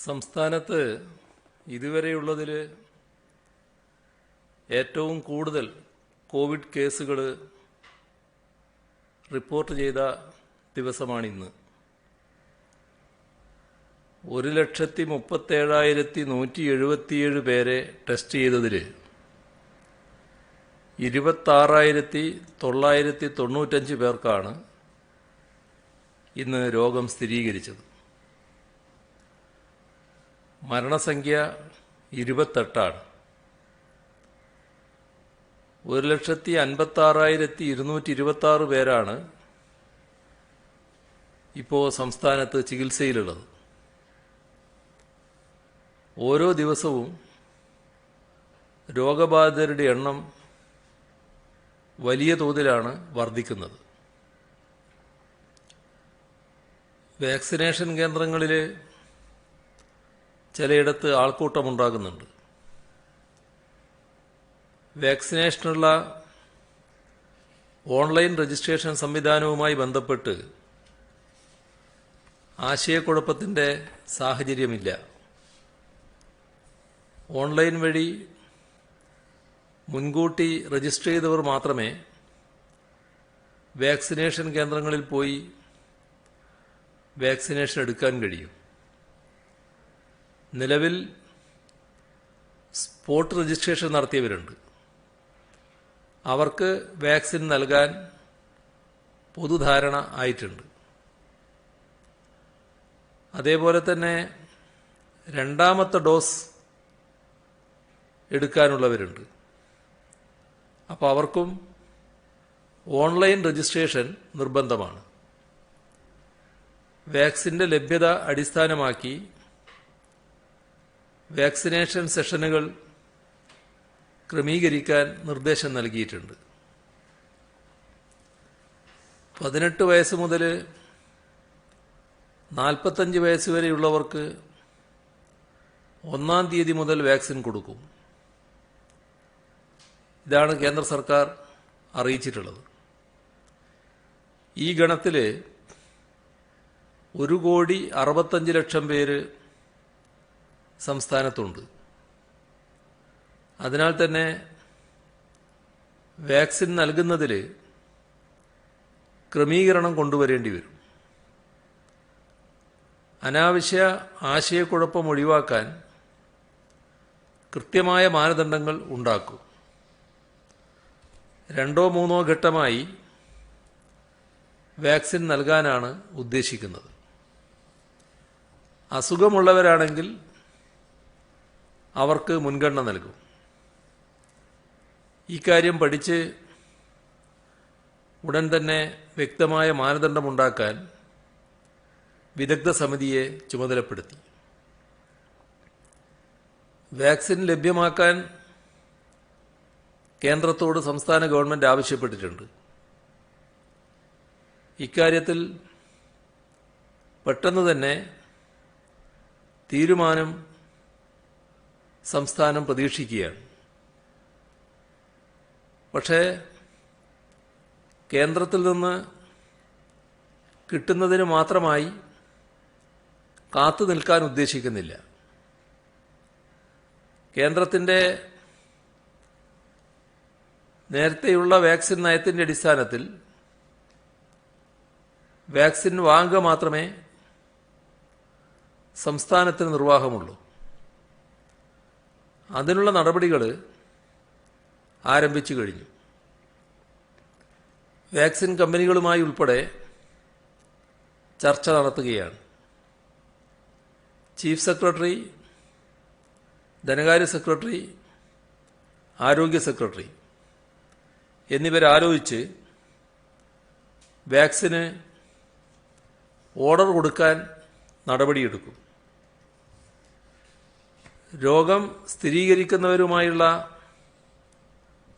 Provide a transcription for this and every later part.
സംസ്ഥാനത്ത് ഇതുവരെയുള്ളതിൽ ഏറ്റവും കൂടുതൽ കോവിഡ് കേസുകൾ റിപ്പോർട്ട് ചെയ്ത ദിവസമാണിന്ന്. 1,37,177 പേരെ ടെസ്റ്റ് ചെയ്തതിൽ 26,995 പേർക്കാണ് ഇന്ന് രോഗം സ്ഥിരീകരിച്ചത്. മരണസംഖ്യ 28. 1,56,226 പേരാണ് ഇപ്പോൾ സംസ്ഥാനത്ത് ചികിത്സയിലുള്ളത്. ഓരോ ദിവസവും രോഗബാധിതരുടെ എണ്ണം വലിയ തോതിലാണ് വർദ്ധിക്കുന്നത്. വാക്സിനേഷൻ കേന്ദ്രങ്ങളിൽ ചിലയിടത്ത് ആൾക്കൂട്ടമുണ്ടാകുന്നുണ്ട്. വാക്സിനേഷനുള്ള ഓൺലൈൻ രജിസ്ട്രേഷൻ സംവിധാനവുമായി ബന്ധപ്പെട്ട് ആശയക്കുഴപ്പത്തിൻ്റെ സാഹചര്യമില്ല. ഓൺലൈൻ വഴി മുൻകൂട്ടി രജിസ്റ്റർ ചെയ്തവർ മാത്രമേ വാക്സിനേഷൻ കേന്ദ്രങ്ങളിൽ പോയി വാക്സിനേഷൻ എടുക്കാൻ കഴിയൂ. നിലവിൽ സ്പോട്ട് രജിസ്ട്രേഷൻ നടത്തിയവരുണ്ട്. അവർക്ക് വാക്സിൻ നൽകാൻ പൊതുധാരണ ആയിട്ടുണ്ട്. അതേപോലെ തന്നെ രണ്ടാമത്തെ ഡോസ് എടുക്കാനുള്ളവരുണ്ട്. അപ്പോൾ അവർക്കും ഓൺലൈൻ രജിസ്ട്രേഷൻ നിർബന്ധമാണ്. വാക്സിൻ്റെ ലഭ്യത അടിസ്ഥാനമാക്കി വാക്സിനേഷൻ സെഷനുകൾ ക്രമീകരിക്കാൻ നിർദ്ദേശം നൽകിയിട്ടുണ്ട്. 18 വയസ്സ് മുതൽ 45 വയസ്സ് വരെയുള്ളവർക്ക് 1-ാം തീയതി മുതൽ വാക്സിൻ കൊടുക്കും. ഇതാണ് കേന്ദ്ര സർക്കാർ അറിയിച്ചിട്ടുള്ളത്. ഈ ഗണത്തിൽ 1,65,00,000 പേര് സംസ്ഥാനത്തുണ്ട്. അതിനാൽ തന്നെ വാക്സിൻ നൽകുന്നതിൽ ക്രമീകരണം കൊണ്ടുവരേണ്ടി വരും. അനാവശ്യ ആശയക്കുഴപ്പം ഒഴിവാക്കാൻ കൃത്യമായ മാനദണ്ഡങ്ങൾ ഉണ്ടാക്കും. 2-3 ഘട്ടമായി വാക്സിൻ നൽകാനാണ് ഉദ്ദേശിക്കുന്നത്. അസുഖമുള്ളവരാണെങ്കിൽ അവർക്ക് മുൻഗണന നൽകും. ഇക്കാര്യം പഠിച്ച് ഉടൻ തന്നെ വ്യക്തമായ മാനദണ്ഡമുണ്ടാക്കാൻ വിദഗ്ധ സമിതിയെ ചുമതലപ്പെടുത്തി. വാക്സിൻ ലഭ്യമാക്കാൻ കേന്ദ്രത്തോട് സംസ്ഥാന ഗവൺമെൻറ് ആവശ്യപ്പെട്ടിട്ടുണ്ട്. ഇക്കാര്യത്തിൽ പെട്ടെന്ന് തന്നെ തീരുമാനം സംസ്ഥാനം പ്രതീക്ഷിക്കുകയാണ്. പക്ഷേ കേന്ദ്രത്തിൽ നിന്ന് കിട്ടുന്നതിന് മാത്രമായി കാത്തു നിൽക്കാൻ ഉദ്ദേശിക്കുന്നില്ല. കേന്ദ്രത്തിൻ്റെ നേരത്തെയുള്ള വാക്സിൻ നയത്തിൻ്റെ അടിസ്ഥാനത്തിൽ വാക്സിൻ വാങ്ങുക മാത്രമേ സംസ്ഥാനത്തിന് നിർവാഹമുള്ളൂ. അതിനുള്ള നടപടികൾ ആരംഭിച്ചു കഴിഞ്ഞു. വാക്സിൻ കമ്പനികളുമായി ഉൾപ്പെടെ ചർച്ച നടത്തുകയാണ്. ചീഫ് സെക്രട്ടറി, ധനകാര്യ സെക്രട്ടറി, ആരോഗ്യ സെക്രട്ടറി എന്നിവരാലോചിച്ച് വാക്സിന് ഓർഡർ കൊടുക്കാൻ നടപടിയെടുക്കും. രോഗം സ്ഥിരീകരിക്കുന്നവരുമായുള്ള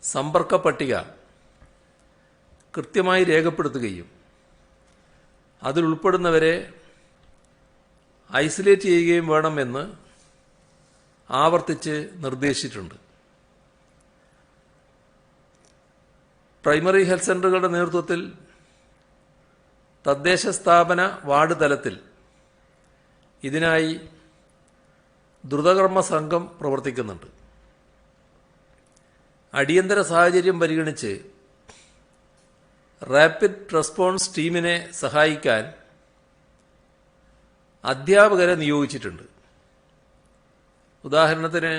സമ്പർക്ക പട്ടിക കൃത്യമായി രേഖപ്പെടുത്തുകയും അതിലുൾപ്പെടുന്നവരെ ഐസൊലേറ്റ് ചെയ്യുകയും വേണമെന്ന് ആവർത്തിച്ച് നിർദ്ദേശിച്ചിട്ടുണ്ട്. പ്രൈമറി ഹെൽത്ത് സെൻ്ററുകളുടെ നേതൃത്വത്തിൽ തദ്ദേശ സ്ഥാപന വാർഡ് തലത്തിൽ ഇതിനായി ദ്രുതകർമ്മ സംഘം പ്രവർത്തിക്കുന്നുണ്ട്. അടിയന്തര സാഹചര്യം പരിഗണിച്ച് റാപ്പിഡ് റെസ്പോൺസ് ടീമിനെ സഹായിക്കാൻ അധ്യാപകരെ നിയോഗിച്ചിട്ടുണ്ട്. ഉദാഹരണത്തിന്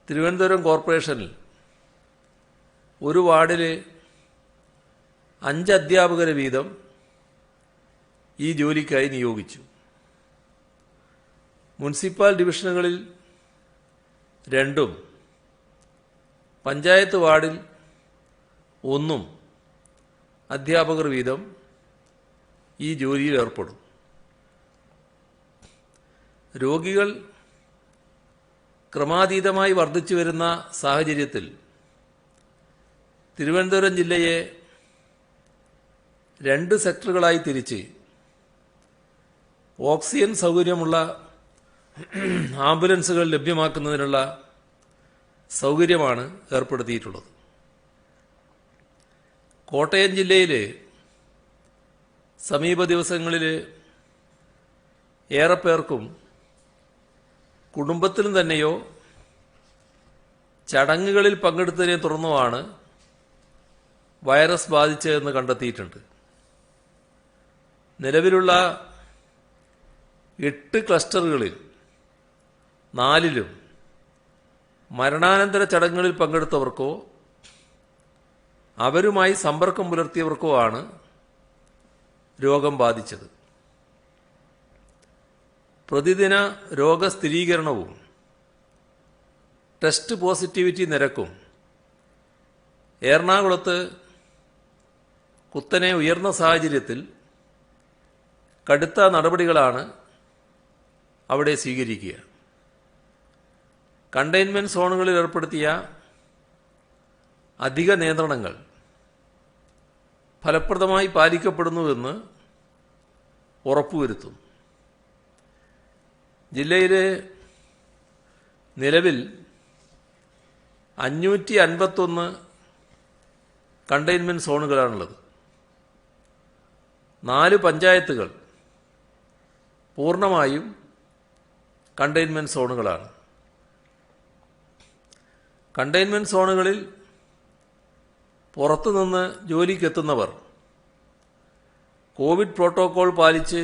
തിരുവനന്തപുരം കോർപ്പറേഷനിൽ ഒരു വാർഡിൽ 5 അധ്യാപകരെ വീതം ഈ ജോലിക്കായി നിയോഗിച്ചു. മുനിസിപ്പൽ ഡിവിഷനുകളിൽ 2ഉം പഞ്ചായത്ത് വാർഡിൽ 1ഉം അധ്യാപകർ വീതം ഈ ജോലിയിൽ ഏർപ്പെടും. രോഗികൾ ക്രമാതീതമായി വർദ്ധിച്ചു വരുന്ന സാഹചര്യത്തിൽ തിരുവനന്തപുരം ജില്ലയെ 2 സെക്ടറുകളായി തിരിച്ച് ഓക്സിജൻ സൗകര്യമുള്ള ആംബുലൻസുകൾ ലഭ്യമാക്കുന്നതിനുള്ള സൗകര്യമാണ് ഏർപ്പെടുത്തിയിട്ടുള്ളത്. കോട്ടയം ജില്ലയിൽ സമീപ ദിവസങ്ങളിൽ ഏറെ പേർക്കും കുടുംബത്തിലും തന്നെയോ ചടങ്ങുകളിൽ പങ്കെടുത്തതിനെ തുടർന്നുമാണ് വൈറസ് ബാധിച്ചതെന്ന് കണ്ടെത്തിയിട്ടുണ്ട്. നിലവിലുള്ള 8 ക്ലസ്റ്ററുകളിൽ 4ലും മരണാനന്തര ചടങ്ങുകളിൽ പങ്കെടുത്തവർക്കോ അവരുമായി സമ്പർക്കം പുലർത്തിയവർക്കോ ആണ് രോഗം ബാധിച്ചത്. പ്രതിദിന രോഗസ്ഥിരീകരണവും ടെസ്റ്റ് പോസിറ്റിവിറ്റി നിരക്കും എറണാകുളത്ത് കുത്തനെ ഉയർന്ന സാഹചര്യത്തിൽ കടുത്ത നടപടികളാണ് അവിടെ സ്വീകരിക്കുക. കണ്ടെയ്ൻമെന്റ് സോണുകളിൽ ഏർപ്പെടുത്തിയ അധിക നിയന്ത്രണങ്ങൾ ഫലപ്രദമായി പാലിക്കപ്പെടുന്നുവെന്ന് ഉറപ്പുവരുത്തും. ജില്ലയിൽ നിലവിൽ 551 കണ്ടെയ്ൻമെന്റ് സോണുകളാണുള്ളത്. 4 പഞ്ചായത്തുകൾ പൂർണ്ണമായും കണ്ടെയ്ൻമെന്റ് സോണുകളാണ്. കണ്ടെയ്ൻമെന്റ് സോണുകളിൽ പുറത്തുനിന്ന് ജോലിക്കെത്തുന്നവർ കോവിഡ് പ്രോട്ടോകോൾ പാലിച്ച്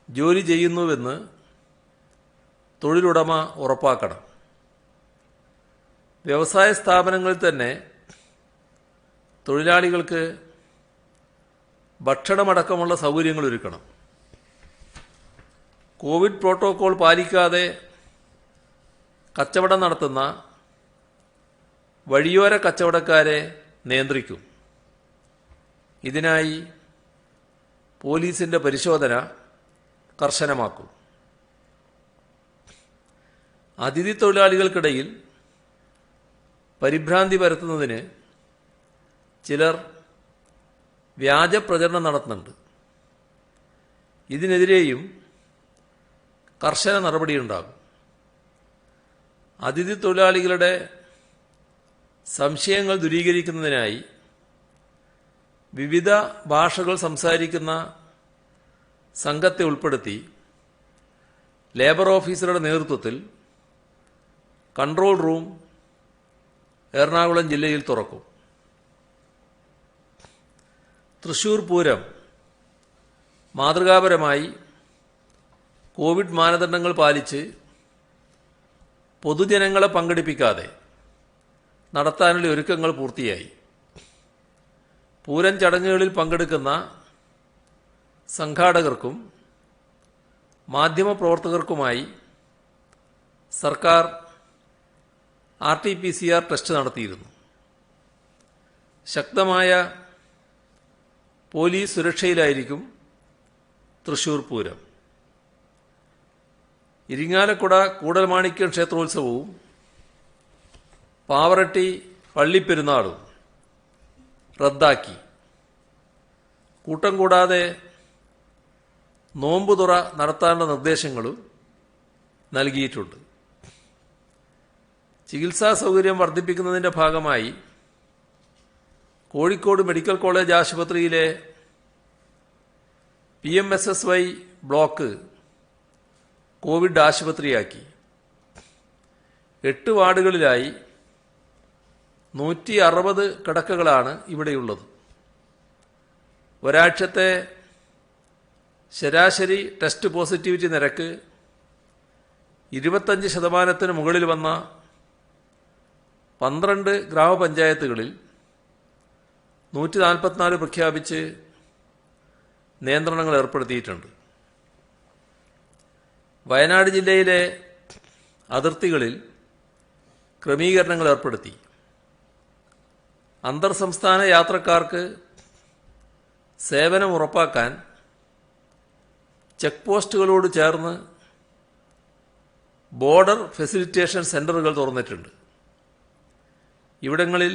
ജോലി ചെയ്യുന്നുവെന്ന് തൊഴിലുടമ ഉറപ്പാക്കണം. വ്യവസായ സ്ഥാപനങ്ങളിൽ തന്നെ തൊഴിലാളികൾക്ക് ഭക്ഷണമടക്കമുള്ള സൗകര്യങ്ങൾ ഒരുക്കണം. കോവിഡ് പ്രോട്ടോകോൾ പാലിക്കാതെ കച്ചവടം നടത്തുന്ന വഴിയോര കച്ചവടക്കാരെ നിയന്ത്രിക്കും. ഇതിനായി പോലീസിന്റെ പരിശോധന കർശനമാക്കും. അതിഥി തൊഴിലാളികൾക്കിടയിൽ പരിഭ്രാന്തി പരത്തുന്നതിന് ചിലർ വ്യാജ പ്രചരണം നടത്തുന്നുണ്ട്. ഇതിനെതിരെയും കർശന നടപടിയുണ്ടാകും. അതിഥി തൊഴിലാളികളുടെ സംശയങ്ങൾ ദൂരീകരിക്കുന്നതിനായി വിവിധ ഭാഷകൾ സംസാരിക്കുന്ന സംഘത്തെ ഉൾപ്പെടുത്തി ലേബർ ഓഫീസറുടെ നേതൃത്വത്തിൽ കൺട്രോൾ റൂം എറണാകുളം ജില്ലയിൽ തുറക്കും. തൃശൂർ പൂരം മാതൃകാപരമായി കോവിഡ് മാനദണ്ഡങ്ങൾ പാലിച്ച് പൊതുജനങ്ങളെ പങ്കെടുപ്പിക്കാതെ നടത്താനുള്ള ഒരുക്കങ്ങൾ പൂർത്തിയായി. പൂരം ചടങ്ങുകളിൽ പങ്കെടുക്കുന്ന സംഘാടകർക്കും മാധ്യമപ്രവർത്തകർക്കുമായി സർക്കാർ RT-PCR ടെസ്റ്റ് നടത്തിയിരുന്നു. ശക്തമായ പോലീസ് സുരക്ഷയിലായിരിക്കും തൃശൂർ പൂരം. ഇരിങ്ങാലക്കുട കൂടൽമാണിക്യം ക്ഷേത്രോത്സവവും പാവറട്ടി പള്ളിപ്പെരുന്നാളും റദ്ദാക്കി. കൂട്ടം കൂടാതെ നോമ്പുതുറ നടത്താനുള്ള നിർദ്ദേശങ്ങളും നൽകിയിട്ടുണ്ട്. ചികിത്സാ സൗകര്യം വർദ്ധിപ്പിക്കുന്നതിൻ്റെ ഭാഗമായി കോഴിക്കോട് മെഡിക്കൽ കോളേജ് ആശുപത്രിയിലെ PMSSY ബ്ലോക്ക് കോവിഡ് ആശുപത്രിയാക്കി. 8 വാർഡുകളിലായി 160 കിടക്കകളാണ് ഇവിടെയുള്ളത്. ഒരാഴ്ചത്തെ ശരാശരി ടെസ്റ്റ് പോസിറ്റിവിറ്റി നിരക്ക് 25% മുകളിൽ വന്ന 12 ഗ്രാമപഞ്ചായത്തുകളിൽ 144 പ്രഖ്യാപിച്ച് നിയന്ത്രണങ്ങൾ ഏർപ്പെടുത്തിയിട്ടുണ്ട്. വയനാട് ജില്ലയിലെ അതിർത്തികളിൽ ക്രമീകരണങ്ങൾ ഏർപ്പെടുത്തി. അന്തർ സംസ്ഥാന യാത്രക്കാർക്ക് സേവനം ഉറപ്പാക്കാൻ ചെക്ക് പോസ്റ്റുകളോട് ചേർന്ന് ബോർഡർ ഫെസിലിറ്റേഷൻ സെന്ററുകൾ തുറന്നിട്ടുണ്ട്. ഇവിടങ്ങളിൽ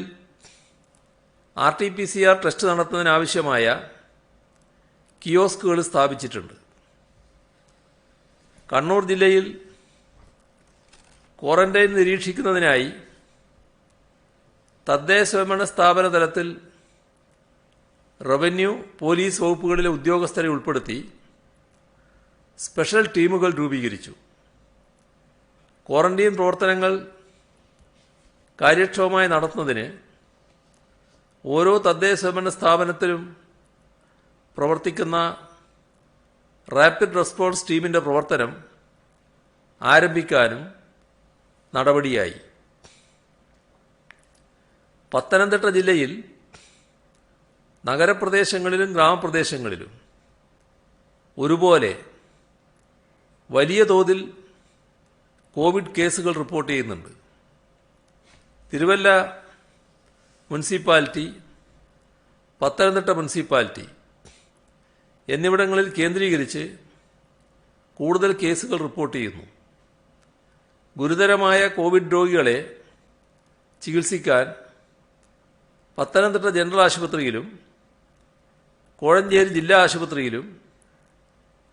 RT-PCR ടെസ്റ്റ് നടത്തുന്നതിനാവശ്യമായ കിയോസ്കുകൾ സ്ഥാപിച്ചിട്ടുണ്ട്. കണ്ണൂർ ജില്ലയിൽ ക്വാറന്റൈൻ നിരീക്ഷിക്കുന്നതിനായി തദ്ദേശ സ്വയംഭരണ സ്ഥാപന തലത്തിൽ റവന്യൂ, പോലീസ് വകുപ്പുകളിലെ ഉദ്യോഗസ്ഥരെ ഉൾപ്പെടുത്തി സ്പെഷ്യൽ ടീമുകൾ രൂപീകരിച്ചു. ക്വാറന്റൈൻ പ്രവർത്തനങ്ങൾ കാര്യക്ഷമമായി നടത്തുന്നതിന് ഓരോ തദ്ദേശ സ്വയംഭരണ സ്ഥാപനത്തിലും പ്രവർത്തിക്കുന്ന റാപ്പിഡ് റെസ്പോൺസ് ടീമിന്റെ പ്രവർത്തനം ആരംഭിക്കാനും നടപടിയായി. പത്തനംതിട്ട ജില്ലയിൽ നഗരപ്രദേശങ്ങളിലും ഗ്രാമപ്രദേശങ്ങളിലും ഒരുപോലെ വലിയ തോതിൽ കോവിഡ് കേസുകൾ റിപ്പോർട്ട് ചെയ്യുന്നുണ്ട്. തിരുവല്ല മുനിസിപ്പാലിറ്റി, പത്തനംതിട്ട മുനിസിപ്പാലിറ്റി എന്നിവിടങ്ങളിൽ കേന്ദ്രീകരിച്ച് കൂടുതൽ കേസുകൾ റിപ്പോർട്ട് ചെയ്യുന്നു. ഗുരുതരമായ കോവിഡ് രോഗികളെ ചികിത്സിക്കാൻ പത്തനംതിട്ട ജനറൽ ആശുപത്രിയിലും കോഴഞ്ചേരി ജില്ലാ ആശുപത്രിയിലും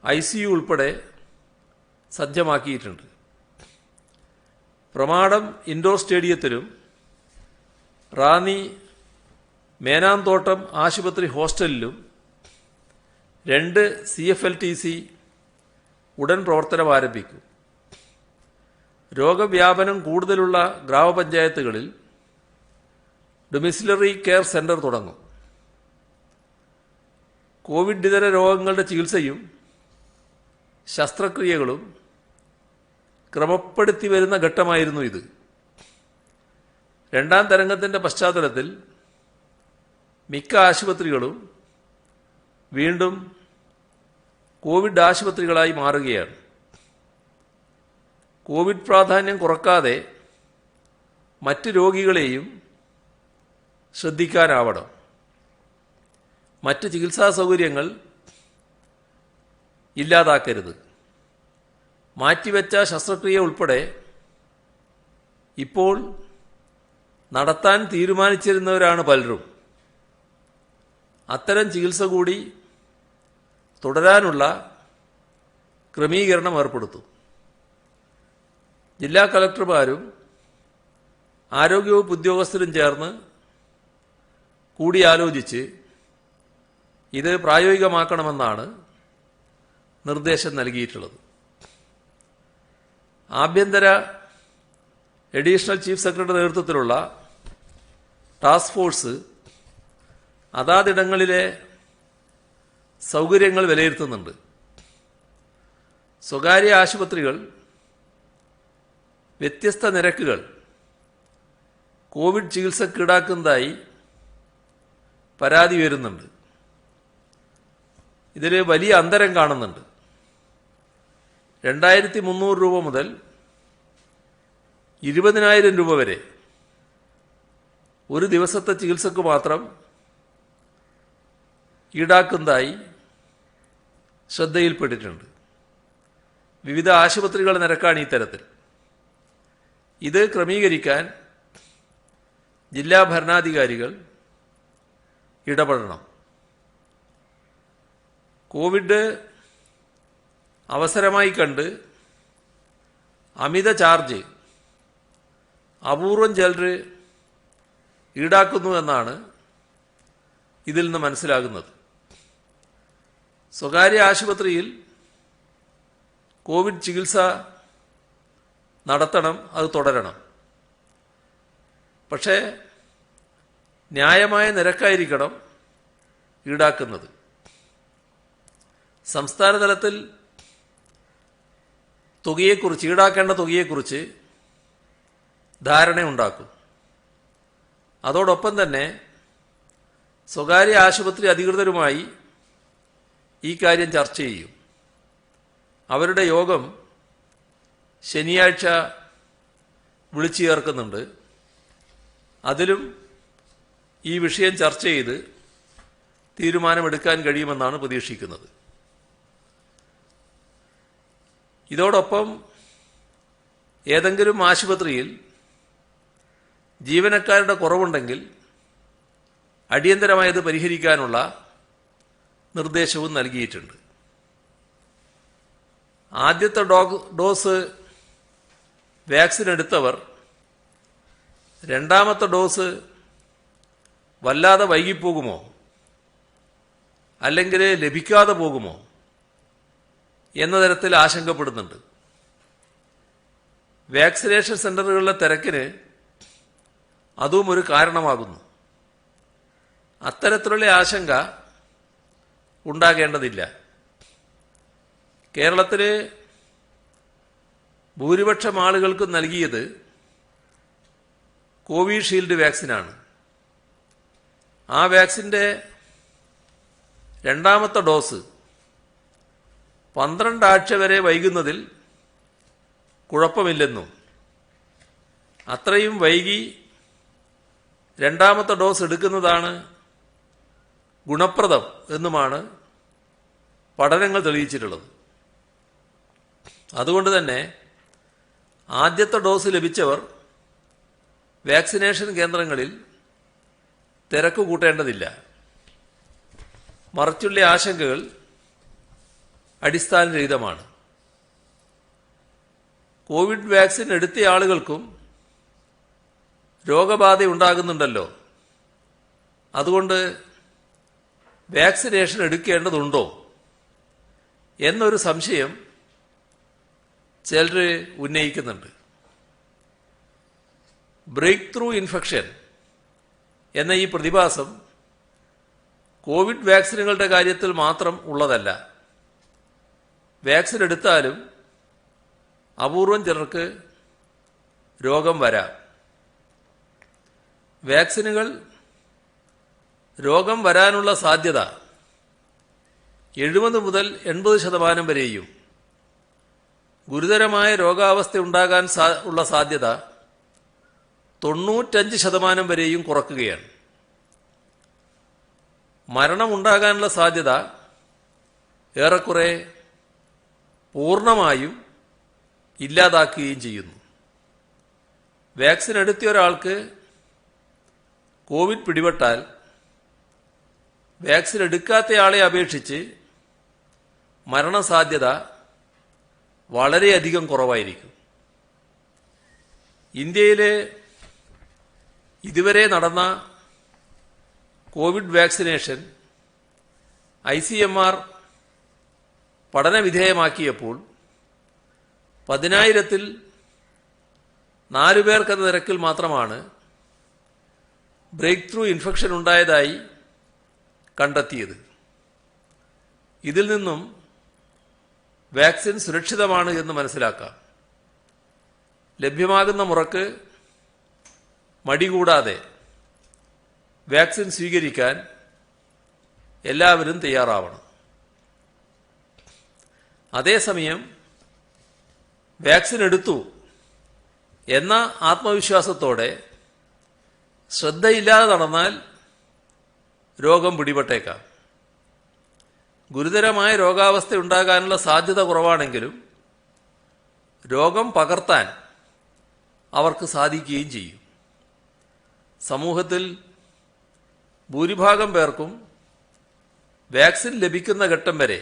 ICU ഉൾപ്പെടെ സജ്ജമാക്കിയിട്ടുണ്ട്. പ്രമാടം ഇൻഡോർ സ്റ്റേഡിയത്തിലും റാന്നി മേനാന്തോട്ടം ആശുപത്രി ഹോസ്റ്റലിലും 2 CFLTC ഉടൻ പ്രവർത്തനം ആരംഭിക്കും. രോഗവ്യാപനം കൂടുതലുള്ള ഗ്രാമപഞ്ചായത്തുകളിൽ ഡൊമിസിലറി കെയർ സെന്റർ തുടങ്ങും. കോവിഡ് ഇതര രോഗങ്ങളുടെ ചികിത്സയും ശസ്ത്രക്രിയകളും ക്രമപ്പെടുത്തി വരുന്ന ഘട്ടമായിരുന്നു ഇത്. 2ാം തരംഗത്തിന്റെ പശ്ചാത്തലത്തിൽ മിക്ക ആശുപത്രികളും വീണ്ടും കോവിഡ് ആശുപത്രികളായി മാറുകയാണ്. കോവിഡ് പ്രാധാന്യം കുറക്കാതെ മറ്റ് രോഗികളെയും ശ്രദ്ധിക്കാനാവണം. മറ്റ് ചികിത്സാ സൗകര്യങ്ങൾ ഇല്ലാതാക്കരുത്. മാറ്റിവെച്ച ശസ്ത്രക്രിയ ഉൾപ്പെടെ ഇപ്പോൾ നടത്താൻ തീരുമാനിച്ചിരുന്നവരാണ് പലരും. അത്തരം ചികിത്സ കൂടി തുടരാനുള്ള ക്രമീകരണം ഏർപ്പെടുത്തും. ജില്ലാ കളക്ടർമാരും ആരോഗ്യവകുപ്പ് ഉദ്യോഗസ്ഥരും ചേർന്ന് കൂടിയാലോചിച്ച് ഇത് പ്രായോഗികമാക്കണമെന്നാണ് നിർദ്ദേശം നൽകിയിട്ടുള്ളത്. ആഭ്യന്തര അഡീഷണൽ ചീഫ് സെക്രട്ടറി നേതൃത്വത്തിലുള്ള ടാസ്ക് ഫോഴ്സ് അതാതിടങ്ങളിലെ സൗകര്യങ്ങൾ വിലയിരുത്തുന്നുണ്ട്. സ്വകാര്യ ആശുപത്രികൾ വ്യത്യസ്ത നിരക്കുകൾ കോവിഡ് ചികിത്സക്ക് ഈടാക്കുന്നതായി പരാതി വരുന്നുണ്ട്. ഇതിൽ വലിയ അന്തരം കാണുന്നുണ്ട്. 2300 രൂപ മുതൽ 20,000 രൂപ വരെ ഒരു ദിവസത്തെ ചികിത്സക്ക് മാത്രം ഈടാക്കുന്നതായി ശ്രദ്ധയിൽപ്പെട്ടിട്ടുണ്ട്. വിവിധ ആശുപത്രികളുടെ നിരക്കാണ് ഈ തരത്തിൽ. ഇത് ക്രമീകരിക്കാൻ ജില്ലാ ഭരണാധികാരികൾ ഇടപെടണം. കോവിഡ് അവസരമായി കണ്ട് അമിത ചാർജ് അപൂർവം ചിലർ ഈടാക്കുന്നുവെന്നാണ് ഇതിൽ നിന്ന് മനസ്സിലാകുന്നത്. സ്വകാര്യ ആശുപത്രിയിൽ കോവിഡ് ചികിത്സ നടത്തണം, അത് തുടരണം. പക്ഷേ ന്യായമായ നിരക്കായിരിക്കണം ഈടാക്കുന്നത്. സംസ്ഥാന തലത്തിൽ തുകയെക്കുറിച്ച്, ഈടാക്കേണ്ട തുകയെക്കുറിച്ച് ധാരണയുണ്ടാക്കും. അതോടൊപ്പം തന്നെ സ്വകാര്യ ആശുപത്രി അധികൃതരുമായി ഈ കാര്യം ചർച്ച ചെയ്യും. അവരുടെ യോഗം ശനിയാഴ്ച വിളിച്ചു ചേർക്കുന്നുണ്ട്. അതിലും ഈ വിഷയം ചർച്ച ചെയ്ത് തീരുമാനമെടുക്കാൻ കഴിയുമെന്നാണ് പ്രതീക്ഷിക്കുന്നത്. ഇതോടൊപ്പം ഏതെങ്കിലും ആശുപത്രിയിൽ ജീവനക്കാരുടെ കുറവുണ്ടെങ്കിൽ അടിയന്തരമായത് പരിഹരിക്കാനുള്ള നിർദ്ദേശവും നൽകിയിട്ടുണ്ട്. ആദ്യത്തെ ഡോസ് വാക്സിൻ എടുത്തവർ രണ്ടാമത്തെ ഡോസ് വല്ലാതെ വൈകിപ്പോകുമോ, അല്ലെങ്കിൽ ലഭിക്കാതെ പോകുമോ എന്ന തരത്തിൽ ആശങ്കപ്പെടുന്നുണ്ട്. വാക്സിനേഷൻ സെന്ററുകളിലെ തിരക്കിന് അതും ഒരു കാരണമാകുന്നു. അത്തരത്തിലുള്ള ആശങ്ക ഉണ്ടാകേണ്ടതില്ല. കേരളത്തിലെ ഭൂരിപക്ഷം ആളുകൾക്ക് നൽകിയത് കോവിഷീൽഡ് വാക്സിനാണ്. ആ വാക്സിൻ്റെ രണ്ടാമത്തെ ഡോസ് 12 ആഴ്ച വരെ വൈകുന്നതിൽ കുഴപ്പമില്ലെന്നും അത്രയും വൈകി രണ്ടാമത്തെ ഡോസ് എടുക്കുന്നതാണ് ഗുണപ്രദം എന്നുമാണ് പഠനങ്ങൾ തെളിയിച്ചിട്ടുള്ളത്. അതുകൊണ്ട് തന്നെ ആദ്യത്തെ ഡോസ് ലഭിച്ചവർ വാക്സിനേഷൻ കേന്ദ്രങ്ങളിൽ തിരക്ക് കൂട്ടേണ്ടതില്ല. മറിച്ചുള്ള ആശങ്കകൾ അടിസ്ഥാനരഹിതമാണ്. കോവിഡ് വാക്സിൻ എടുത്ത ആളുകൾക്കും രോഗബാധ ഉണ്ടാകുന്നുണ്ടല്ലോ. അതുകൊണ്ട് വാക്സിനേഷൻ എടുക്കേണ്ടതുണ്ടോ എന്നൊരു സംശയം ചിലർ ഉന്നയിക്കുന്നുണ്ട്. ബ്രേക്ക് ത്രൂ ഇൻഫെക്ഷൻ എന്ന ഈ പ്രതിഭാസം കോവിഡ് വാക്സിനുകളുടെ കാര്യത്തിൽ മാത്രം ഉള്ളതല്ല. വാക്സിൻ എടുത്താലും അപൂർവം ചിലർക്ക് രോഗം വരാം. വാക്സിനുകൾ രോഗം വരാനുള്ള സാധ്യത 70 മുതൽ 80% വരെയും ഗുരുതരമായ രോഗാവസ്ഥ ഉണ്ടാകാൻ ഉള്ള സാധ്യത 95% വരെയും കുറക്കുകയാണ്. മരണമുണ്ടാകാനുള്ള സാധ്യത ഏറെക്കുറെ പൂർണ്ണമായും ഇല്ലാതാക്കുകയും ചെയ്യുന്നു. വാക്സിൻ എടുത്ത ഒരാൾക്ക് കോവിഡ് പിടിപെട്ടാൽ വാക്സിൻ എടുക്കാത്തയാളെ അപേക്ഷിച്ച് മരണസാധ്യത വളരെയധികം കുറവായിരിക്കും. ഇന്ത്യയിലെ ഇതുവരെ നടന്ന കോവിഡ് വാക്സിനേഷൻ ICMR പഠനവിധേയമാക്കിയപ്പോൾ 10,000-ൽ 4 പേർക്കെന്ന നിരക്കിൽ മാത്രമാണ് ബ്രേക്ക് ത്രൂ ഇൻഫെക്ഷൻ ഉണ്ടായതായി കണ്ടെത്തിയത്. ഇതിൽ നിന്നും വാക്സിൻ സുരക്ഷിതമാണ് എന്ന് മനസ്സിലാക്കാം. ലഭ്യമാകുന്ന മുറക്ക് മടികൂടാതെ വാക്സിൻ സ്വീകരിക്കാൻ എല്ലാവരും തയ്യാറാവണം. അതേസമയം വാക്സിൻ എടുത്തു എന്ന ആത്മവിശ്വാസത്തോടെ ശ്രദ്ധയില്ലാതെ നടന്നാൽ രോഗം പിടിപെട്ടേക്കാം. ഗുരുതരമായ രോഗാവസ്ഥ ഉണ്ടാകാനുള്ള സാധ്യത കുറവാണെങ്കിലും രോഗം പകർത്താൻ അവർക്ക് സാധിക്കുകയും ചെയ്യും. സമൂഹത്തിൽ ഭൂരിഭാഗം പേർക്കും വാക്സിൻ ലഭിക്കുന്ന ഘട്ടം വരെ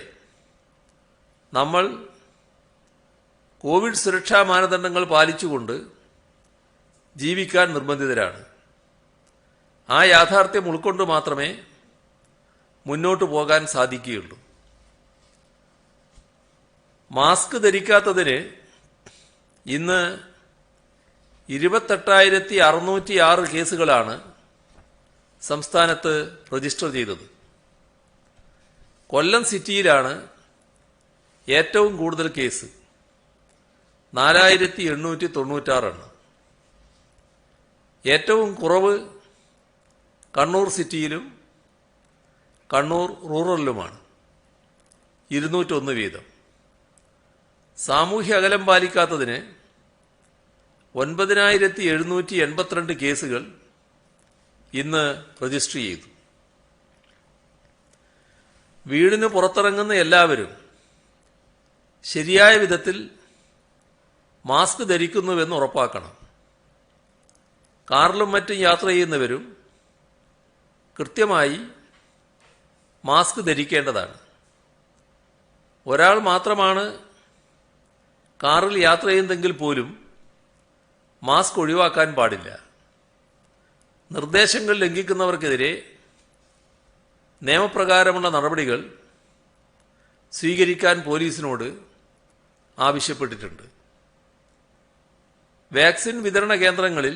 നമ്മൾ കോവിഡ് സുരക്ഷാ മാനദണ്ഡങ്ങൾ പാലിച്ചുകൊണ്ട് ജീവിക്കാൻ നിർബന്ധിതരാണ്. ആ യാഥാർത്ഥ്യം ഉൾക്കൊണ്ട് മാത്രമേ മുന്നോട്ട് പോകാൻ സാധിക്കുകയുള്ളൂ. മാസ്ക് ധരിക്കാത്തതിന് ഇന്ന് 28,606 കേസുകളാണ് സംസ്ഥാനത്ത് രജിസ്റ്റർ ചെയ്തത്. കൊല്ലം സിറ്റിയിലാണ് ഏറ്റവും കൂടുതൽ കേസ്, 4,896 എണ്ണം. ഏറ്റവും കുറവ് കണ്ണൂർ സിറ്റിയിലും കണ്ണൂർ റൂറലിലുമാണ്, 201 വീതം. സാമൂഹ്യ അകലം പാലിക്കാത്തതിന് 9,782 കേസുകൾ ഇന്ന് രജിസ്റ്റർ ചെയ്തു. വീടിന് പുറത്തിറങ്ങുന്ന എല്ലാവരും ശരിയായ വിധത്തിൽ മാസ്ക് ധരിക്കുന്നുവെന്ന് ഉറപ്പാക്കണം. കാറിലും മറ്റും യാത്ര ചെയ്യുന്നവരും കൃത്യമായി മാസ്ക് ധരിക്കേണ്ടതാണ്. ഒരാൾ മാത്രമാണ് കാറിൽ യാത്ര ചെയ്യുന്നതെങ്കിൽ പോലും മാസ്ക് ഒഴിവാക്കാൻ പാടില്ല. നിർദ്ദേശങ്ങൾ ലംഘിക്കുന്നവർക്കെതിരെ നിയമപ്രകാരമുള്ള നടപടികൾ സ്വീകരിക്കാൻ പോലീസിനോട് ആവശ്യപ്പെട്ടിട്ടുണ്ട്. വാക്സിൻ വിതരണ കേന്ദ്രങ്ങളിൽ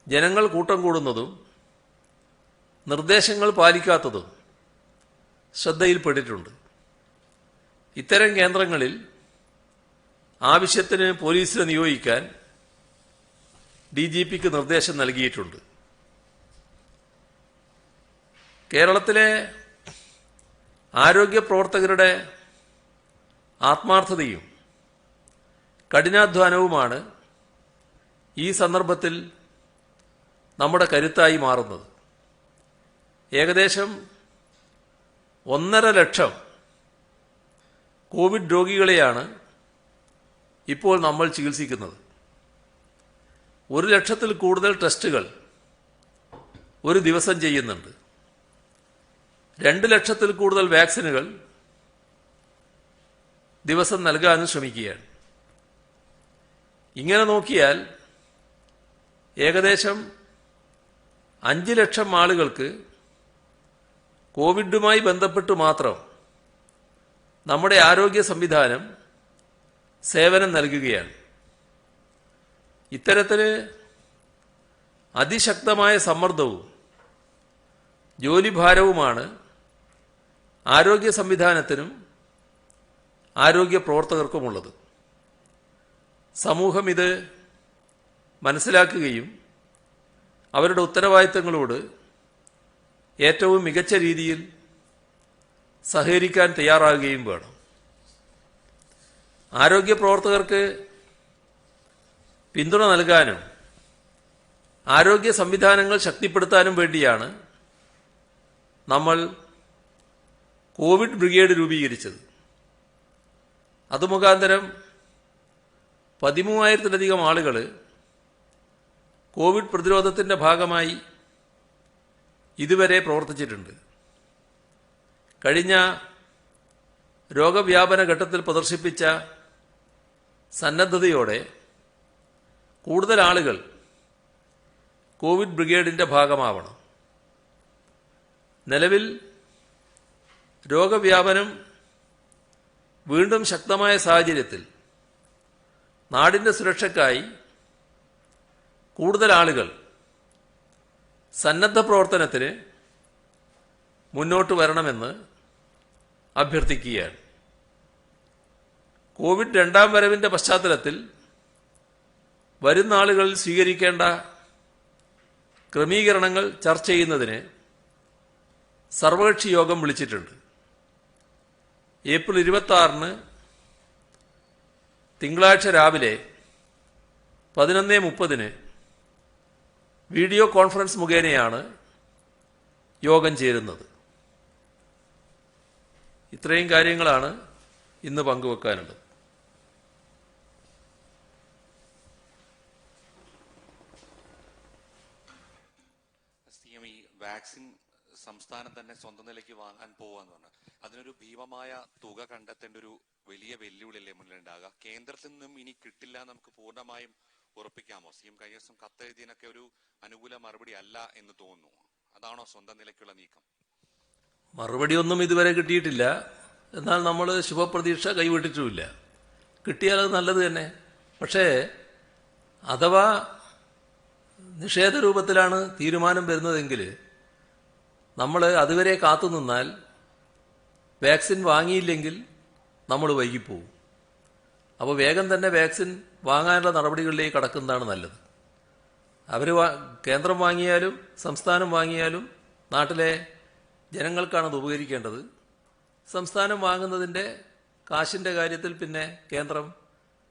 ജനങ്ങൾ കൂട്ടം കൂടുന്നതും നിർദ്ദേശങ്ങൾ പാലിക്കാത്തതും ശ്രദ്ധയിൽപ്പെട്ടിട്ടുണ്ട്. ഇത്തരം കേന്ദ്രങ്ങളിൽ ആവശ്യത്തിന് പോലീസിനെ നിയോഗിക്കാൻ DGPക്ക് നിർദ്ദേശം നൽകിയിട്ടുണ്ട്. കേരളത്തിലെ ആരോഗ്യ പ്രവർത്തകരുടെ ആത്മാർത്ഥതയും കഠിനാധ്വാനവുമാണ് ഈ സന്ദർഭത്തിൽ നമ്മുടെ കരുത്തായി മാറുന്നത്. ഏകദേശം 1.5 ലക്ഷം കോവിഡ് രോഗികളെയാണ് ഇപ്പോൾ നമ്മൾ ചികിത്സിക്കുന്നത്. 1 ലക്ഷത്തിൽ കൂടുതൽ ടെസ്റ്റുകൾ ഒരു ദിവസം ചെയ്യുന്നുണ്ട്. 2 ലക്ഷത്തിൽ കൂടുതൽ വാക്സിനുകൾ ദിവസം നൽകാനും ശ്രമിക്കുകയാണ്. ഇങ്ങനെ നോക്കിയാൽ ഏകദേശം 5 ലക്ഷം ആളുകൾക്ക് കോവിഡുമായി ബന്ധപ്പെട്ട് മാത്രം നമ്മുടെ ആരോഗ്യ സംവിധാനം സേവനം നൽകുകയാണ്. ഇത്തരത്തിൽ അതിശക്തമായ സമ്മർദ്ദവും ജോലിഭാരവുമാണ് ആരോഗ്യ സംവിധാനത്തിനും ആരോഗ്യ പ്രവർത്തകർക്കുമുള്ളത്. സമൂഹം ഇത് മനസ്സിലാക്കുകയും അവരുടെ ഉത്തരവാദിത്തങ്ങളോട് ഏറ്റവും മികച്ച രീതിയിൽ സഹകരിക്കാൻ തയ്യാറാകുകയും വേണം. ആരോഗ്യ പ്രവർത്തകർക്ക് പിന്തുണ നൽകാനും ആരോഗ്യ സംവിധാനങ്ങൾ ശക്തിപ്പെടുത്താനും വേണ്ടിയാണ് നമ്മൾ കോവിഡ് ബ്രിഗേഡ് രൂപീകരിച്ചത്. അത് മുഖാന്തരം 13,000-ലധികം ആളുകൾ കോവിഡ് പ്രതിരോധത്തിൻ്റെ ഭാഗമായി ഇതുവരെ പ്രവർത്തിച്ചിട്ടുണ്ട്. കഴിഞ്ഞ രോഗവ്യാപന ഘട്ടത്തിൽ പ്രദർശിപ്പിച്ച സന്നദ്ധതയോടെ കൂടുതൽ ആളുകൾ കോവിഡ് ബ്രിഗേഡിൻ്റെ ഭാഗമാവണം. നിലവിൽ രോഗവ്യാപനം വീണ്ടും ശക്തമായ സാഹചര്യത്തിൽ നാടിൻ്റെ സുരക്ഷയ്ക്കായി കൂടുതൽ ആളുകൾ സന്നദ്ധ പ്രവർത്തനത്തിന് മുന്നോട്ട് വരണമെന്ന് അഭ്യർത്ഥിക്കുകയാണ്. കോവിഡ് 2ാം വരവിൻ്റെ പശ്ചാത്തലത്തിൽ വരുന്ന ആളുകളിൽ സ്വീകരിക്കേണ്ട ക്രമീകരണങ്ങൾ ചർച്ച ചെയ്യുന്നതിന് സർവകക്ഷി യോഗം വിളിച്ചിട്ടുണ്ട്. ഏപ്രിൽ 26 തിങ്കളാഴ്ച രാവിലെ 11:30 വീഡിയോ കോൺഫറൻസ് മുഖേനയാണ് യോഗം ചേരുന്നത്. ഇത്രയും കാര്യങ്ങളാണ് ഇന്ന് പങ്കുവെക്കാനുള്ളത്. ഈ വാക്സിൻ സംസ്ഥാനം തന്നെ സ്വന്തം നിലയ്ക്ക് വാങ്ങാൻ പോവാന്ന് പറഞ്ഞു, അതിനൊരു ഭീമമായ തുക കണ്ടെത്തേണ്ട ഒരു വലിയ വെല്ലുവിളിയല്ലേ മുന്നിലുണ്ടാകുക? കേന്ദ്രത്തിൽ നിന്നും ഇനി കിട്ടില്ല നമുക്ക് പൂർണ്ണമായും ഉറപ്പിക്കാമോ? CM കഴിഞ്ഞ ദിവസം കത്തെഴുതിയതിനൊക്കെ ഒരു അനുകൂല മറുപടി അല്ല എന്ന് തോന്നുന്നു. അതാണോ സ്വന്തം നിലയ്ക്കുള്ള നീക്കം? മറുപടി ഒന്നും ഇതുവരെ കിട്ടിയിട്ടില്ല. എന്നാൽ നമ്മൾ ശുഭപ്രതീക്ഷ കൈവിട്ടിട്ടുമില്ല. കിട്ടിയാൽ അത് നല്ലത് തന്നെ. പക്ഷേ അഥവാ നിഷേധ രൂപത്തിലാണ് തീരുമാനം വരുന്നതെങ്കിൽ നമ്മൾ അതുവരെ കാത്തുനിന്നാൽ വാക്സിൻ വാങ്ങിയില്ലെങ്കിൽ നമ്മൾ വൈകിപ്പോവും. അപ്പോൾ വേഗം തന്നെ വാക്സിൻ വാങ്ങാനുള്ള നടപടികളിലേക്ക് കടക്കുന്നതാണ് നല്ലത്. അവർ കേന്ദ്രം വാങ്ങിയാലും സംസ്ഥാനം വാങ്ങിയാലും നാട്ടിലെ ജനങ്ങൾക്കാണ് അത് ഉപകരിക്കേണ്ടത്. സംസ്ഥാനം വാങ്ങുന്നതിൻ്റെ കാശിൻ്റെ കാര്യത്തിൽ പിന്നെ കേന്ദ്രം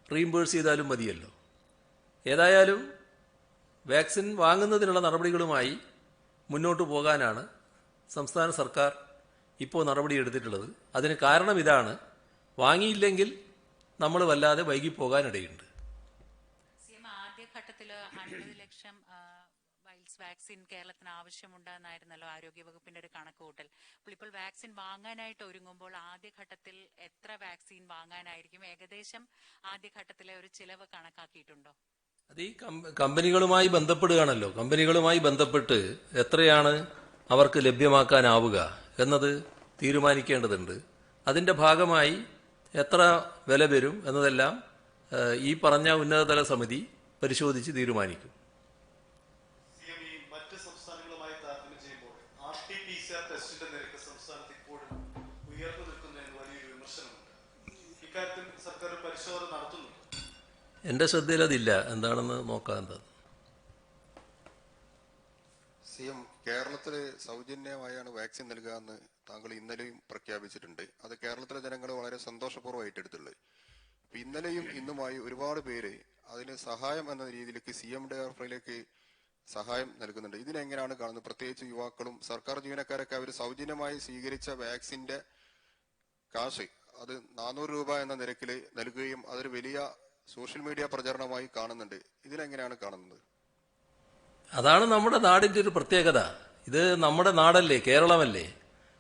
റീഇംബേഴ്സ് ചെയ്താലും മതിയല്ലോ. ഏതായാലും വാക്സിൻ വാങ്ങുന്നതിനുള്ള നടപടികളുമായി മുന്നോട്ട് പോകാനാണ് സംസ്ഥാന സർക്കാർ ഇപ്പോൾ നടപടിയെടുത്തിട്ടുള്ളത്. അതിന് കാരണം ഇതാണ്, വാങ്ങിയില്ലെങ്കിൽ നമ്മൾ വല്ലാതെ വൈകിപ്പോകാനിടയുണ്ട്. ആദ്യഘട്ടത്തിൽ 50 ലക്ഷം വൈൽസ് വാക്സിൻ കേരളത്തിന് ആവശ്യമുണ്ടെന്നായിരുന്നല്ലോ ആരോഗ്യവകുപ്പിന്റെ ഒരു കണക്കുകൂട്ടൽ. ഇപ്പോൾ വാക്സിൻ വാങ്ങാനായിട്ട് ഒരുങ്ങുമ്പോൾ ആദ്യഘട്ടത്തിൽ എത്ര വാക്സിൻ വാങ്ങാനായിരിക്കും? ഏകദേശം ആദ്യഘട്ടത്തിലെ ഒരു ചിലവ് കണക്കാക്കിയിട്ടുണ്ടോ? അത് ഈ കമ്പനികളുമായി ബന്ധപ്പെടുകയാണല്ലോ. കമ്പനികളുമായി ബന്ധപ്പെട്ട് എത്രയാണ് അവർക്ക് ലഭ്യമാക്കാനാവുക എന്നത് തീരുമാനിക്കേണ്ടതുണ്ട്. അതിന്റെ ഭാഗമായി എത്ര വില വരും എന്നതെല്ലാം ഈ പറഞ്ഞ ഉന്നതതല സമിതി പരിശോധിച്ച് തീരുമാനിക്കും. മറ്റ് സംസ്ഥാനങ്ങളുമായി താരതമ്യം ചെയ്യുമ്പോൾ RT-PCR ടെസ്റ്റിന്റെ നിരക്ക് സംസ്ഥാനത്ത് ഇപ്പോഴും ഉയർന്നു നിൽക്കുന്നതിന് വലിയൊരു വിമർശനമുണ്ട്. ഇക്കാര്യത്തിൽ സർക്കാർ പരിശോധന നടത്തുന്നു. എന്റെ ശ്രദ്ധയിൽ അതില്ല. എന്താണെന്ന് നോക്കാം. എന്താ CM, കേരളത്തില് സൗജന്യമായാണ് വാക്സിൻ നൽകുക എന്ന് താങ്കൾ ഇന്നലെയും പ്രഖ്യാപിച്ചിട്ടുണ്ട്. അത് കേരളത്തിലെ ജനങ്ങൾ വളരെ സന്തോഷപൂർവ്വമായിട്ട് എടുത്തുള്ളത്. ഇന്നലെയും ഇന്നുമായി ഒരുപാട് പേര് അതിന് സഹായം എന്ന രീതിയിലേക്ക് CMDRFിലേക്ക് സഹായം നൽകുന്നുണ്ട്. ഇതിനെങ്ങനെയാണ് കാണുന്നത്? പ്രത്യേകിച്ച് യുവാക്കളും സർക്കാർ ജീവനക്കാരൊക്കെ അവർ സൗജന്യമായി സ്വീകരിച്ച വാക്സിന്റെ കാശ് അത് 400 രൂപ എന്ന നിരക്കിൽ നൽകുകയും അതൊരു വലിയ സോഷ്യൽ മീഡിയ പ്രചരണമായി കാണുന്നുണ്ട്. ഇതിനെങ്ങനെയാണ് കാണുന്നത്? അതാണ് നമ്മുടെ നാടിന്റെ ഒരു പ്രത്യേകത. ഇത് നമ്മുടെ നാടല്ലേ, കേരളമല്ലേ.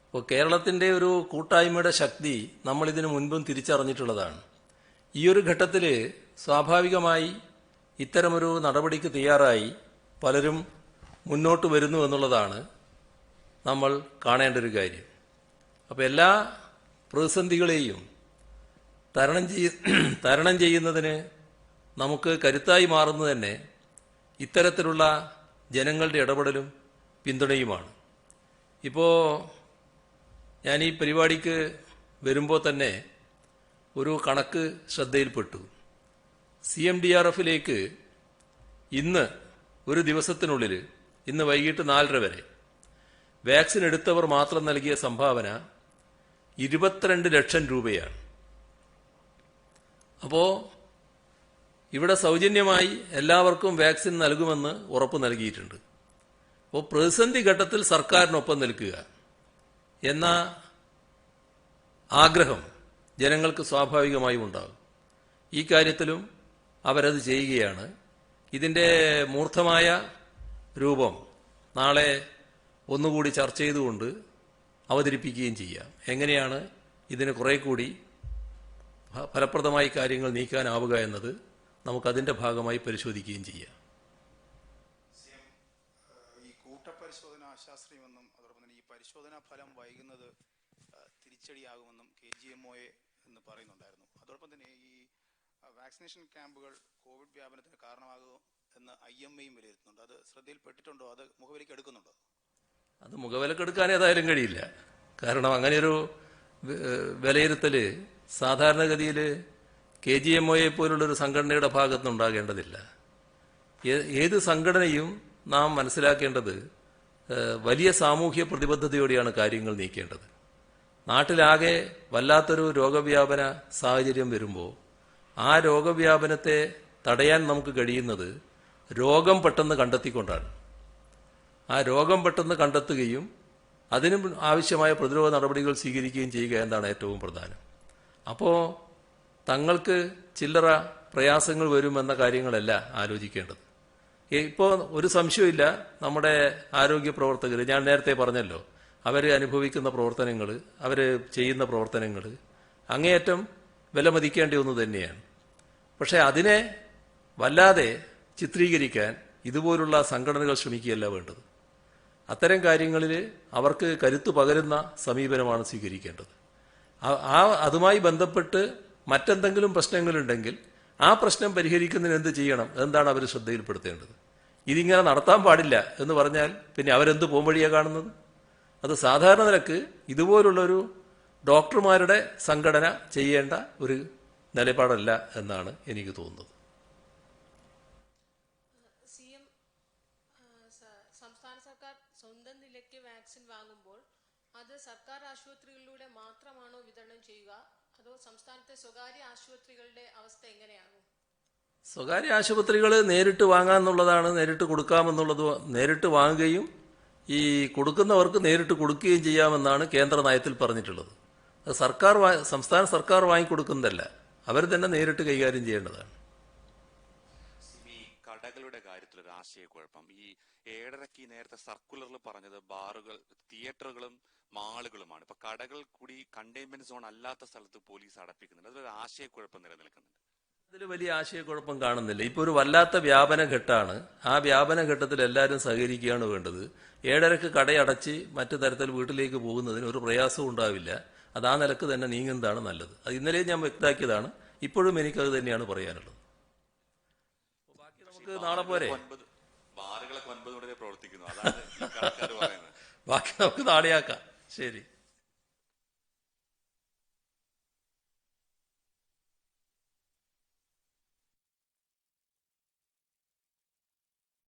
അപ്പോൾ കേരളത്തിന്റെ ഒരു കൂട്ടായ്മയുടെ ശക്തി നമ്മൾ ഇതിനു മുൻപും തിരിച്ചറിഞ്ഞിട്ടുള്ളതാണ്. ഈ ഒരു ഘട്ടത്തിൽ സ്വാഭാവികമായി ഇത്തരമൊരു നടപടിക്ക് തയ്യാറായി പലരും മുന്നോട്ട് വരുന്നു എന്നുള്ളതാണ് നമ്മൾ കാണേണ്ട ഒരു കാര്യം. അപ്പോൾ എല്ലാ പ്രതിസന്ധികളെയും തരണം ചെയ്യുന്നതിന് നമുക്ക് കരുത്തായി മാറുന്നത് തന്നെ ഇത്തരത്തിലുള്ള ജനങ്ങളുടെ ഇടപെടലും പിന്തുണയുമാണ്. ഇപ്പോൾ ഞാൻ ഈ പരിപാടിക്ക് വരുമ്പോൾ തന്നെ ഒരു കണക്ക് ശ്രദ്ധയിൽപ്പെട്ടു. CMDRFിലേക്ക് ഇന്ന് ഒരു ദിവസത്തിനുള്ളിൽ, ഇന്ന് വൈകിട്ട് 4:30 വരെ വാക്സിൻ എടുത്തവർ മാത്രം നൽകിയ സംഭാവന 22 ലക്ഷം രൂപയാണ്. അപ്പോൾ ഇവിടെ സൗജന്യമായി എല്ലാവർക്കും വാക്സിൻ നൽകുമെന്ന് ഉറപ്പ് നൽകിയിട്ടുണ്ട്. അപ്പോൾ പ്രതിസന്ധി ഘട്ടത്തിൽ സർക്കാരിനൊപ്പം നിൽക്കുക എന്ന ആഗ്രഹം ജനങ്ങൾക്ക് സ്വാഭാവികമായും ഉണ്ടാകും. ഈ കാര്യത്തിലും അവരത് ചെയ്യുകയാണ്. ഇതിന്റെ മൂർത്തമായ രൂപം നാളെ ഒന്നുകൂടി ചർച്ച ചെയ്തുകൊണ്ട് അവതരിപ്പിക്കുകയും ചെയ്യാം. എങ്ങനെയാണ് ഇതിന് കുറെ കൂടി ഫലപ്രദമായി കാര്യങ്ങൾ നീക്കാനാവുക എന്നത് നമുക്കതിന്റെ ഭാഗമായി പരിശോധിക്കുകയും ചെയ്യാം. ഈ കൂട്ടപരിശോധന അശാസ്ത്രീയമെന്നും അതോടൊപ്പം തന്നെ ഈ പരിശോധനാ ഫലം വൈകുന്നത് തിരിച്ചടിയാകുമെന്നും KGMOA എന്ന് പറയുന്നുണ്ടായിരുന്നു. അതോടൊപ്പം തന്നെ ഈ വാക്സിനേഷൻ ക്യാമ്പുകൾ കോവിഡ് വ്യാപനത്തിന് കാരണമാകും എന്ന് IMAയും വിലയിരുത്തുന്നുണ്ട്. അത് ശ്രദ്ധയിൽപ്പെട്ടിട്ടുണ്ടോ? അത് മുഖവിലേക്ക് എടുക്കുന്നുണ്ടോ? അത് മുഖവിലക്കെടുക്കാൻ ഏതായാലും കഴിയില്ല. കാരണം അങ്ങനെയൊരു വിലയിരുത്തൽ സാധാരണഗതിയിൽ KGMOയെ പോലുള്ളൊരു സംഘടനയുടെ ഭാഗത്തുനിന്നുണ്ടാകേണ്ടതില്ല. ഏത് സംഘടനയും നാം മനസ്സിലാക്കേണ്ടത് വലിയ സാമൂഹ്യ പ്രതിബദ്ധതയോടെയാണ് കാര്യങ്ങൾ നീക്കേണ്ടത്. നാട്ടിലാകെ വല്ലാത്തൊരു രോഗവ്യാപന സാഹചര്യം വരുമ്പോൾ ആ രോഗവ്യാപനത്തെ തടയാൻ നമുക്ക് കഴിയുന്നത് രോഗം പെട്ടെന്ന് കണ്ടെത്തിക്കൊണ്ടാണ്. ആ രോഗം പെട്ടെന്ന് കണ്ടെത്തുകയും അതിനും ആവശ്യമായ പ്രതിരോധ നടപടികൾ സ്വീകരിക്കുകയും ചെയ്യുക എന്നതാണ് ഏറ്റവും പ്രധാനം. അപ്പോൾ തങ്ങൾക്ക് ചില്ലറ പ്രയാസങ്ങൾ വരുമെന്ന കാര്യങ്ങളല്ല ആലോചിക്കേണ്ടത്. ഇപ്പോൾ ഒരു സംശയമില്ല, നമ്മുടെ ആരോഗ്യ പ്രവർത്തകർ, ഞാൻ നേരത്തെ പറഞ്ഞല്ലോ, അവർ അനുഭവിക്കുന്ന പ്രവർത്തനങ്ങൾ, അവർ ചെയ്യുന്ന പ്രവർത്തനങ്ങൾ അങ്ങേയറ്റം വിലമതിക്കേണ്ട ഒന്ന് തന്നെയാണ്. പക്ഷെ അതിനെ വല്ലാതെ ചിത്രീകരിക്കാൻ ഇതുപോലുള്ള സംഘടനകൾ ശ്രമിക്കുകയല്ല വേണ്ടത്. അത്തരം കാര്യങ്ങളിൽ അവർക്ക് കരുത്തു പകരുന്ന സമീപനമാണ് സ്വീകരിക്കേണ്ടത്. അതുമായി ബന്ധപ്പെട്ട് മറ്റെന്തെങ്കിലും പ്രശ്നങ്ങളുണ്ടെങ്കിൽ ആ പ്രശ്നം പരിഹരിക്കുന്നതിന് എന്ത് ചെയ്യണം, എന്താണ് അവർ ശ്രദ്ധയിൽപ്പെടുത്തേണ്ടത്. ഇതിങ്ങനെ നടത്താൻ പാടില്ല എന്ന് പറഞ്ഞാൽ പിന്നെ അവരെന്ത് പോംവഴിയാണ് കാണുന്നത്? അത് സാധാരണ നിലക്ക് ഇതുപോലുള്ളൊരു ഡോക്ടർമാരുടെ സംഘടന ചെയ്യേണ്ട ഒരു നിലപാടല്ല എന്നാണ് എനിക്ക് തോന്നുന്നത്. സംസ്ഥാന സർക്കാർ സ്വന്തം നിലയ്ക്ക് വാക്സിൻ വാങ്ങുമ്പോൾ അത് സർക്കാർ ആശുപത്രികളിലൂടെ മാത്രമാണോ വിതരണം ചെയ്യുക, അതോ സംസ്ഥാനത്തെ സ്വകാര്യ ആശുപത്രികളുടെ അവസ്ഥ എങ്ങനെയാകും? സ്വകാര്യ ആശുപത്രികൾ നേരിട്ട് വാങ്ങാമെന്നുള്ളതാണ്, നേരിട്ട് കൊടുക്കാമെന്നുള്ളത്. നേരിട്ട് വാങ്ങുകയും ഈ കൊടുക്കുന്നവർക്ക് നേരിട്ട് കൊടുക്കുകയും ചെയ്യാമെന്നാണ് കേന്ദ്ര നയത്തിൽ പറഞ്ഞിട്ടുള്ളത്. അത് സംസ്ഥാന സർക്കാർ വാങ്ങിക്കൊടുക്കുന്നതല്ല, അവർ തന്നെ നേരിട്ട് കൈകാര്യം ചെയ്യേണ്ടതാണ്. ഈ കടകളുടെ കാര്യത്തിൽ ഒരു ആശയക്കുഴപ്പം. ഈ 7:30 നേരത്തെ സർക്കുലറിൽ പറഞ്ഞത് ബാറുകൾ, തിയേറ്ററുകളും മാളുകളുമാണ്. ഇപ്പൊ കടകൾ കൂടി കണ്ടെയ്ൻമെന്റ് സോൺ അല്ലാത്ത സ്ഥലത്ത് പോലീസ് അടപ്പിക്കുന്നുണ്ട്. അതൊരു ആശയക്കുഴപ്പം നിലനിൽക്കുന്നുണ്ട്. അതിൽ വലിയ ആശയക്കുഴപ്പം കാണുന്നില്ല. ഇപ്പോൾ ഒരു വല്ലാത്ത വ്യാപന ഘട്ടമാണ്. ആ വ്യാപന ഘട്ടത്തിൽ എല്ലാവരും സഹകരിക്കുകയാണ് വേണ്ടത്. 7:30 കടയടച്ച് മറ്റു തരത്തിൽ വീട്ടിലേക്ക് പോകുന്നതിന് ഒരു പ്രയാസവും ഉണ്ടാവില്ല. അത് ആ നിലക്ക് തന്നെ നീങ്ങുന്നതാണ് നല്ലത്. അത് ഇന്നലെ ഞാൻ വ്യക്തമാക്കിയതാണ്. ഇപ്പോഴും എനിക്കത് തന്നെയാണ് പറയാനുള്ളത്. ബാക്കി നമുക്ക് നാളെ പോരെ, ബാറുകളൊക്കെ 9 വരെ പ്രവർത്തിക്കുന്നു. അതാണ് ഈ കടക്കാർ പറയുന്നത്. ബാക്കി നമുക്ക് നാളെയാക്കാം. ശരി.